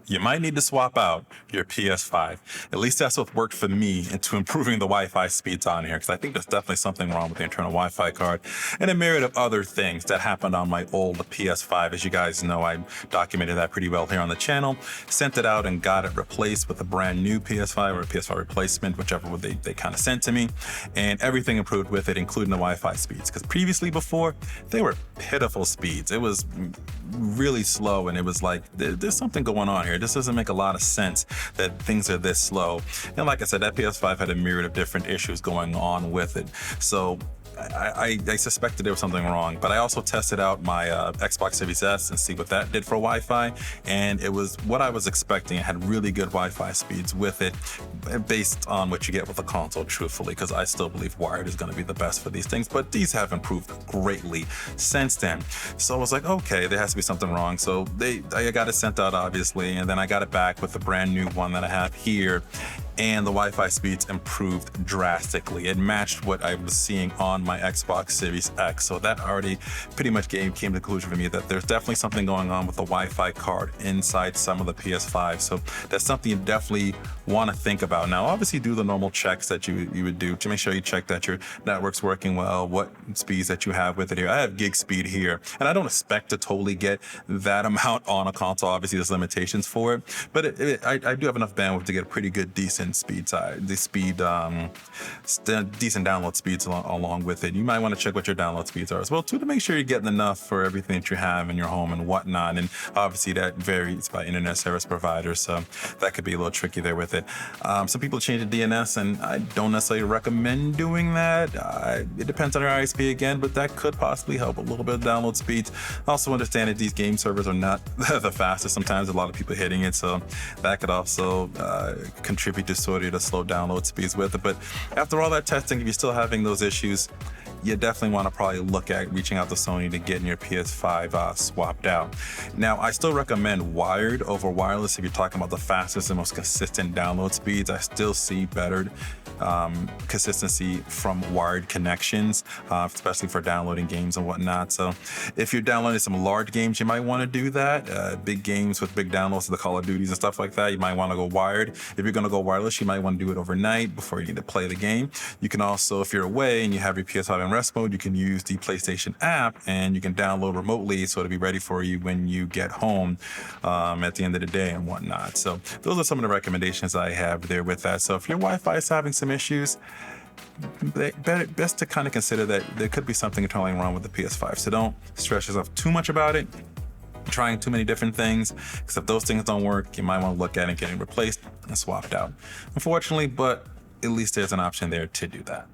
you might need to swap out your PS5. At least that's what worked for me into improving the Wi-Fi speeds on here, because I think there's definitely something wrong with the internal Wi-Fi card and a myriad of other things that happened on my old PS5. As you guys know, I documented that pretty well here on the channel, sent it out and got it replaced with a brand new PS5 or a PS5 replacement, whichever they kind of sent to me, and everything improved with it, including the Wi-Fi speeds, because previously before, they were pitiful speeds. It was really slow, and it was like, there's something going on here. This doesn't make a lot of sense that things are this slow. And like I said, that PS5 had a myriad of different issues going on with it. So I suspected there was something wrong, but I also tested out my Xbox Series S and see what that did for Wi-Fi, and it was what I was expecting. It had really good Wi-Fi speeds with it, based on what you get with a console, truthfully, because I still believe wired is going to be the best for these things, but these have improved greatly since then. So I was like, okay, there has to be something wrong. So I got it sent out, obviously, and then I got it back with the brand new one that I have here, and the Wi-Fi speeds improved drastically. It matched what I was seeing on my Xbox Series X. So that already pretty much came to the conclusion for me that there's definitely something going on with the Wi-Fi card inside some of the PS5. So that's something you definitely want to think about. Now, obviously do the normal checks that you would do to make sure you check that your network's working well, what speeds that you have with it here. I have gig speed here, and I don't expect to totally get that amount on a console. Obviously, there's limitations for it, but I do have enough bandwidth to get a pretty good, decent speed side, decent download speeds along with it. You might want to check what your download speeds are as well too, to make sure you're getting enough for everything that you have in your home and whatnot. And obviously that varies by internet service providers, so that could be a little tricky there with it. Some people change the DNS, and I don't necessarily recommend doing that. It depends on your ISP again, but that could possibly help a little bit of download speeds. Also understand that these game servers are not the fastest. Sometimes a lot of people hitting it, so that could also contribute to sort of the slow download speeds with it. But after all that testing, if you're still having those issues, you definitely want to probably look at reaching out to Sony to getting your PS5 swapped out. Now, I still recommend wired over wireless if you're talking about the fastest and most consistent download speeds. I still see better consistency from wired connections, especially for downloading games and whatnot. So if you're downloading some large games, you might want to do that. Big games with big downloads of the Call of Duties and stuff like that, you might want to go wired. If you're going to go wireless, you might want to do it overnight before you need to play the game. You can also, if you're away and you have your PS5 in rest mode, you can use the PlayStation app and you can download remotely, so it'll be ready for you when you get home at the end of the day and whatnot. So those are some of the recommendations I have there with that. So if your Wi-Fi is having some issues, best to kind of consider that there could be something internally wrong with the PS5. So don't stress yourself too much about it, trying too many different things, because if those things don't work, you might want to look at it getting replaced and swapped out. Unfortunately, but at least there's an option there to do that.